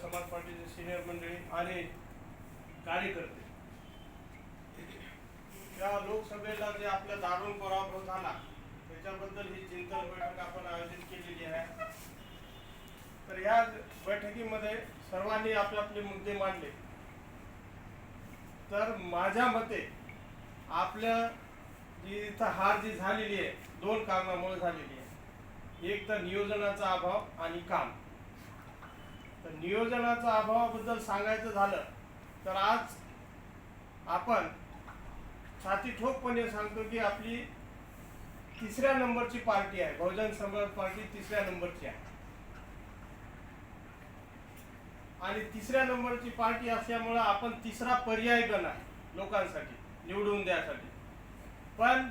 समाज पार्टीचे सिनियर मंडळी आणि कार्यकर्ते, या लोकसभेला जे आपल्या दारुण पराभव झाला त्याच्याबद्दल ही चिंतन बैठक आपण आयोजित केलेली आहे. तर या बैठकीमध्ये सर्वांनी आपले आपले मुद्दे मांडले. तर माझ्या मते आपल्या जी इथं हार जी झालेली आहे दोन कारणामुळे झालेली आहे. एक तर नियोजनाचा अभाव आणि काम. तर नियोजनाचा अभावाबद्दल सांगायचं झालं तर आज आपण छाती ठोकपणे सांगतो की आपली तिसऱ्या नंबरची पार्टी आहे. बहुजन समाज पार्टी तिसऱ्या नंबरची आहे आणि तिसऱ्या नंबरची पार्टी असल्यामुळे आपण तिसरा पर्याय गण आहे लोकांसाठी निवडून द्यासाठी. पण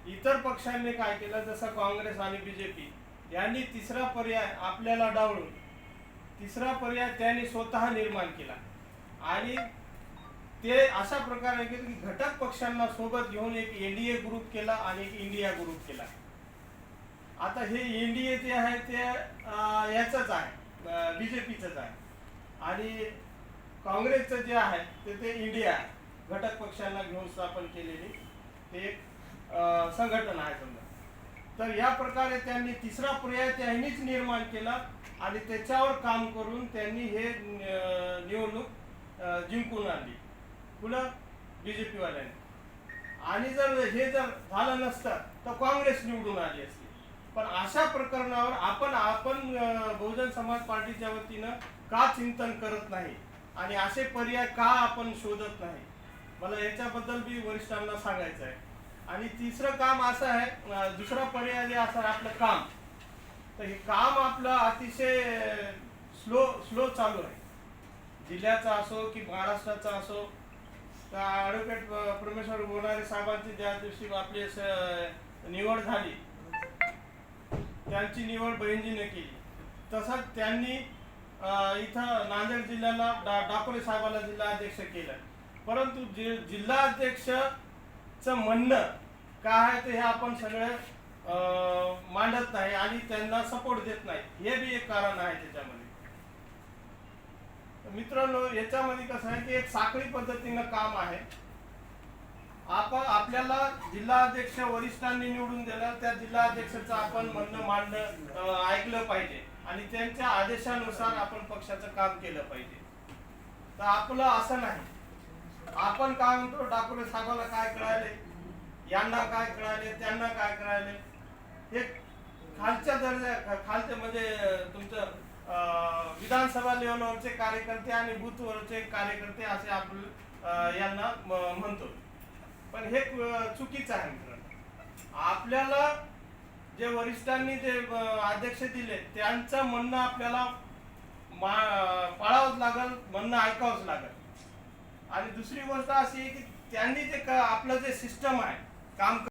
इतर पक्षांनी काय केलं, जसं काँग्रेस आणि बीजेपी यांनी तिसरा पर्याय आपल्याला डावलून तिसरा पर्याय त्यांनी स्वतः निर्माण केला आणि ते अशा प्रकारे केलं की घटक पक्षांना सोबत घेऊन एक एनडीए ग्रुप केला आणि एक इंडिया ग्रुप केला. आता हे एनडीए जे आहे ते याचंच आहे, बीजेपीचंच आहे आणि काँग्रेसचं जे आहे ते इंडिया आहे. घटक पक्षांना घेऊन स्थापन केलेली ते एक संघटना आहे समजा. तर या प्रकारे त्यांनी तिसरा पर्याय त्यांनीच निर्माण केला आणि त्याच्यावर काम करून त्यांनी हे निवडणूक जिंकून आणली पुन्हा बीजेपी वाल्यांनी. आणि जर हे जर झालं नसतं तर काँग्रेस निवडून आली असती. पण अशा प्रकरणावर आपण बहुजन समाज पार्टीच्या वतीनं का चिंतन करत नाही आणि असे पर्याय का आपण शोधत नाही, मला याच्याबद्दल बी वरिष्ठांना सांगायचं आहे. आणि तिसरं काम असं आहे, दुसरा पर्याय जे असं आपलं काम, तर हे काम आपलं अतिशय स्लो चालू आहे. जिल्ह्याचा असो की महाराष्ट्राचा असो. तर ॲडव्होकेट परमेश्वर बोनारे साहेबांची ज्या दिवशी आपली निवड झाली, त्यांची निवड बहिणजीने केली. तसंच त्यांनी इथं नांदेड जिल्ह्याला डाकोरे साहेबाला जिल्हाध्यक्ष केलं. परंतु जिल्हाध्यक्षचं म्हणणं काय आहे ते हे आपण सगळे मांडत नाही आणि त्यांना सपोर्ट देत नाही, हे बी एक कारण आहे त्याच्यामध्ये. मित्रांनो, याच्यामध्ये कसं आहे की एक साखळी पद्धतीनं काम आहे. आपल्याला जिल्हाध्यक्ष वरिष्ठांनी निवडून दिलं, त्या जिल्हाध्यक्षाचं आपण म्हणणं मांडणं ऐकलं पाहिजे आणि त्यांच्या आदेशानुसार आपण पक्षाचं काम केलं पाहिजे. तर आपलं असं नाही. आपण काय म्हणतो, डाकोरे साहेबाला काय कळाले, यांना काय कळाले, त्यांना काय कळाले, हे खालच्या खालचे म्हणजे तुमचं विधानसभा लेवलवरचे कार्यकर्ते आणि बूथवरचे कार्यकर्ते असे आपण यांना म्हणतो. पण हे चुकीचं आहे मित्रांनो. आपल्याला जे वरिष्ठांनी जे अध्यक्ष दिले त्यांचं म्हणणं आपल्याला पाळावंच लागल, म्हणणं ऐकावंच लागल. आणि दुसरी गोष्ट अशी आहे की त्यांनी जे आपलं जे सिस्टम आहे काम